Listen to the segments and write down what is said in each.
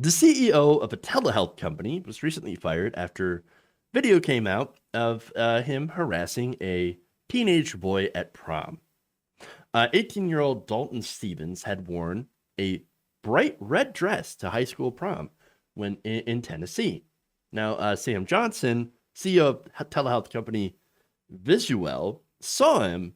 The CEO of a telehealth company was recently fired after video came out of him harassing a teenage boy at prom. 18-year-old Dalton Stevens had worn a bright red dress to high school prom when in Tennessee. Now, Sam Johnson, CEO of telehealth company Visuel, saw him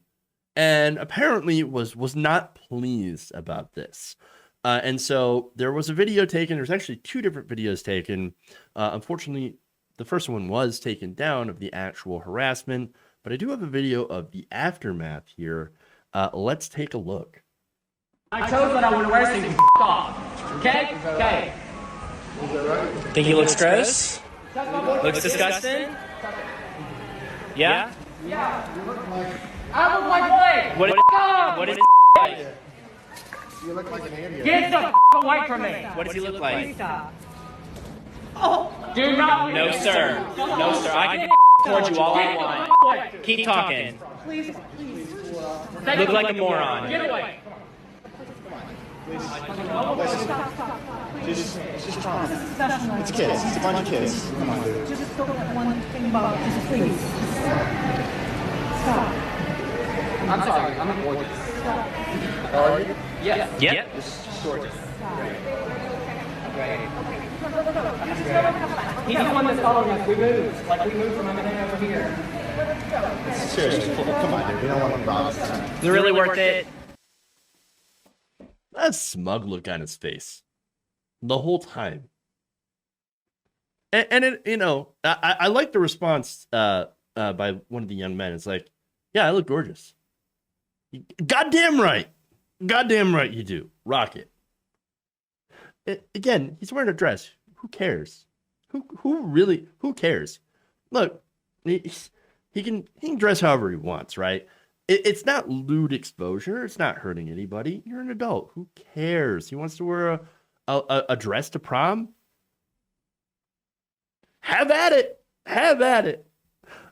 and apparently was not pleased about this. And so there was a video taken. There's actually two different videos taken. Unfortunately, the first one was taken down of the actual harassment, but I do have a video of the aftermath here. Let's take a look. I chose that I want to wear so you can off. Okay? Okay. Think he looks gross? Looks disgusting? Yeah? Yeah. I look like What is like? You look like an idiot. Get the away from me. What does he look like? Oh, do not. No, sir. No, sir. I can towards you all I want. Keep talking. Please. Look like a moron. Get away. Just Tom. It's kids. It's a bunch of kids. Come on, dude. Just don't let one thing about it. Just please. Stop. I'm sorry. I'm gorgeous. How are you? Yes. Yep. She's gorgeous. He's the one that's following us. We moved. Like, we moved from everything over here. Seriously, come on, dude. We don't want to problem. Is it really worth it? That smug look on his face the whole time. And it, you know, I like the response by one of the young men. It's like, yeah, I look gorgeous. Goddamn right. Goddamn right you do. Rock it. Again, he's wearing a dress. Who cares? Who cares? Look, he can dress however he wants, right? It's not lewd exposure. It's not hurting anybody. You're an adult. Who cares? He wants to wear a dress to prom? Have at it. Have at it.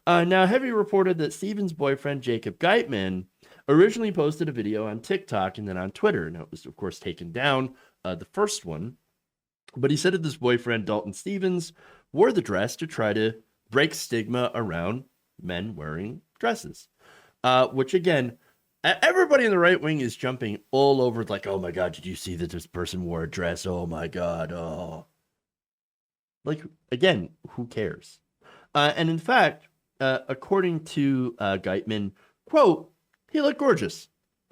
Now, Heavy reported that Stevens' boyfriend, Jacob Geitman, originally posted a video on TikTok and then on Twitter. Now, it was, of course, taken down, the first one. But he said that his boyfriend, Dalton Stevens, wore the dress to try to break stigma around men wearing dresses. Which, again, everybody in the right wing is jumping all over like, oh, my God, did you see that this person wore a dress? Oh, my God. Oh. Like, again, who cares? And in fact, according to Geitman, quote, he looked gorgeous.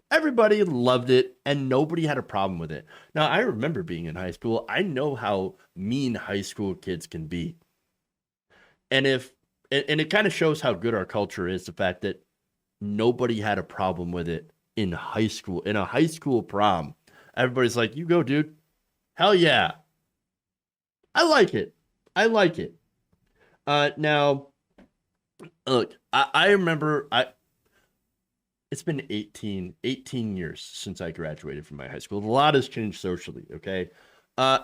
Everybody loved it, and nobody had a problem with it. Now, I remember being in high school. I know how mean high school kids can be. And it kind of shows how good our culture is, the fact that nobody had a problem with it in high school. In a high school prom, everybody's like, you go, dude. Hell yeah. I like it. I like it. Now, look, I remember, it's been 18 years since I graduated from my high school. A lot has changed socially, okay?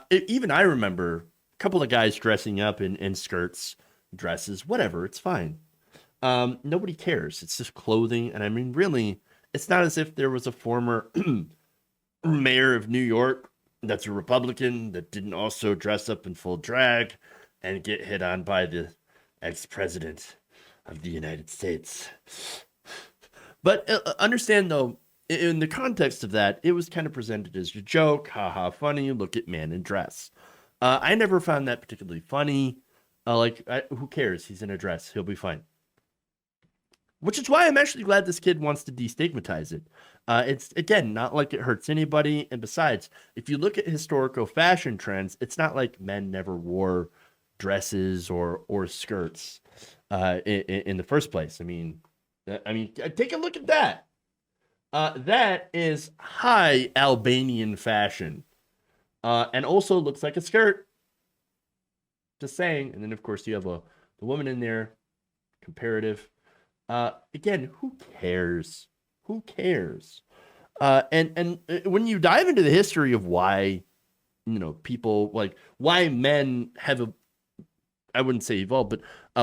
Even I remember a couple of guys dressing up in skirts, dresses, whatever, it's fine. Nobody cares. It's just clothing. And I mean, really, it's not as if there was a former mayor of New York that's a Republican that didn't also dress up in full drag and get hit on by the ex-president of the United States. But understand, though, in the context of that, it was kind of presented as a joke. Haha, funny. Look at man in dress. I never found that particularly funny. Who cares? He's in a dress. He'll be fine. Which is why I'm actually glad this kid wants to destigmatize it. It's, again, not like it hurts anybody. And besides, if you look at historical fashion trends, it's not like men never wore dresses or skirts in the first place. I mean, take a look at that. That is high Albanian fashion. And also looks like a skirt. Just saying. And then, of course, you have the woman in there. Comparative. Again, who cares? Who cares? And when you dive into the history of why, people, like, why men have I wouldn't say evolved, but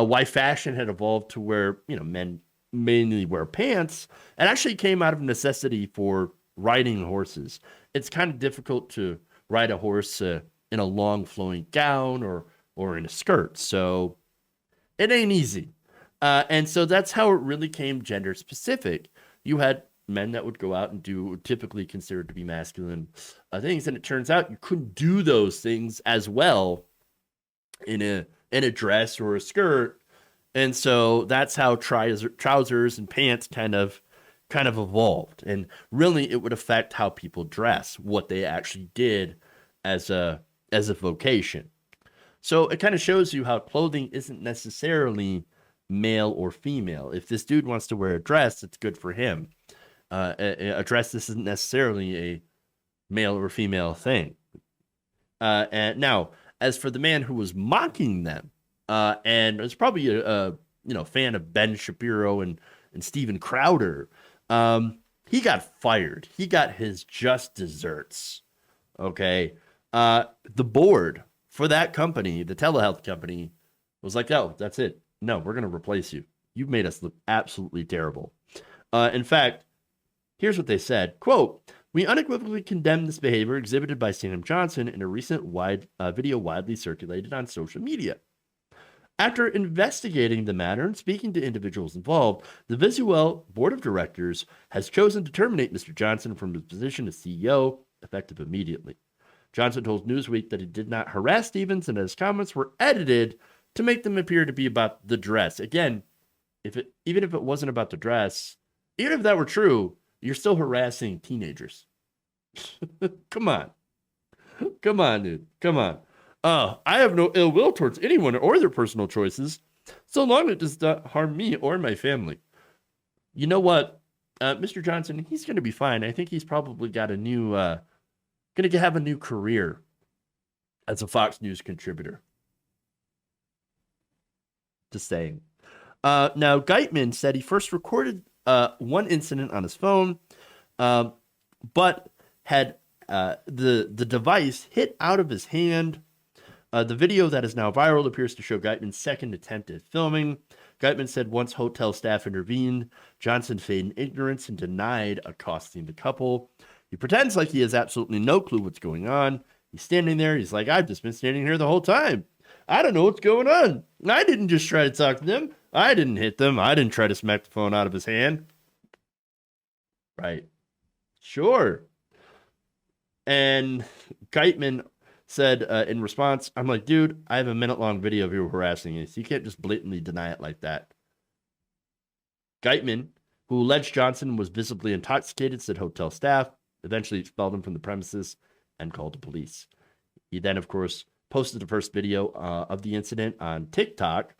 why fashion had evolved to where, men mainly wear pants, it actually came out of necessity for riding horses. It's kind of difficult to ride a horse in in a long flowing gown or in a skirt. So it ain't easy. And so that's how it really came gender specific. You had men that would go out and do typically considered to be masculine things, and it turns out you couldn't do those things as well in a dress or a skirt. And so that's how trousers and pants kind of evolved. And really it would affect how people dress, what they actually did as a vocation. So it kind of shows you how clothing isn't necessarily male or female. If this dude wants to wear a dress, it's good for him. A dress isn't necessarily a male or female thing. And now, as for the man who was mocking them, and was probably a fan of Ben Shapiro and Steven Crowder, he got fired. He got his just desserts. Okay. The board for that company, the telehealth company, was like, "Oh, that's it. No, we're going to replace you. You've made us look absolutely terrible." In fact, here's what they said, quote, "We unequivocally condemn this behavior exhibited by Sam Johnson in a recent video widely circulated on social media. After investigating the matter and speaking to individuals involved, the Visuel Board of Directors has chosen to terminate Mr. Johnson from his position as CEO, effective immediately. Johnson told Newsweek that he did not harass Stevens and that his comments were edited to make them appear to be about the dress." Again, even if it wasn't about the dress, even if that were true, you're still harassing teenagers. Come on, dude. Come on. I have no ill will towards anyone or their personal choices, so long as it does not harm me or my family. You know what? Mr. Johnson, he's going to be fine. I think he's probably got a new, going to have a new career as a Fox News contributor. Just saying. Now, Geitman said he first recorded one incident on his phone, but had the device hit out of his hand. The video that is now viral appears to show Geitman's second attempt at filming. Geitman said once hotel staff intervened, Johnson feigned ignorance and denied accosting the couple. He pretends like he has absolutely no clue what's going on. He's standing there. He's like, "I've just been standing here the whole time. I don't know what's going on. I didn't just try to talk to them. I didn't hit them. I didn't try to smack the phone out of his hand." Right. Sure. And Geitman said in response, "I'm like, dude, I have a minute-long video of you harassing me, so you can't just blatantly deny it like that." Geitman, who alleged Johnson was visibly intoxicated, said hotel staff eventually expelled him from the premises and called the police. He then, of course, posted the first video of the incident on TikTok,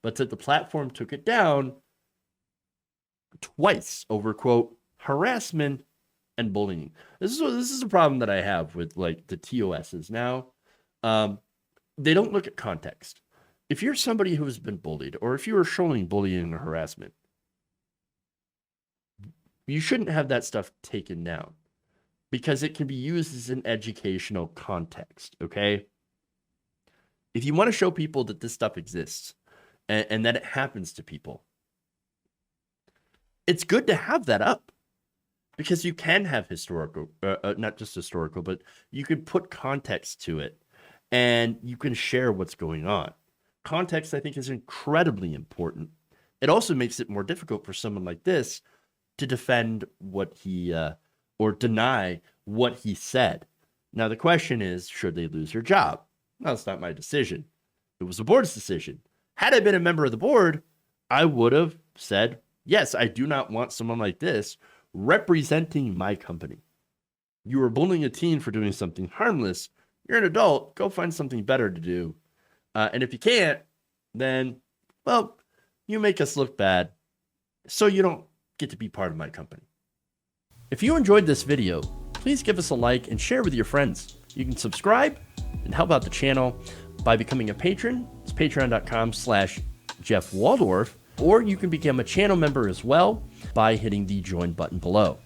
but said the platform took it down twice over, quote, harassment and bullying. This is a problem that I have with like the TOSs now. They don't look at context. If you're somebody who has been bullied, or if you are showing bullying or harassment, you shouldn't have that stuff taken down because it can be used as an educational context, okay? If you want to show people that this stuff exists and that it happens to people, it's good to have that up. Because you can have historical, not just historical, but you can put context to it and you can share what's going on. Context, I think, is incredibly important. It also makes it more difficult for someone like this to defend what he, or deny what he said. Now, the question is, should they lose their job? No, it's not my decision. It was the board's decision. Had I been a member of the board, I would have said, yes, I do not want someone like this representing my company. You are bullying a teen for doing something harmless. You're an adult. Go find something better to do. And if you can't, then, well, you make us look bad, so you don't get to be part of my company. If you enjoyed this video, please give us a like and share with your friends. You can subscribe and help out the channel by becoming a patron. It's patreon.com/Jeff Waldorf. Or you can become a channel member as well by hitting the join button below.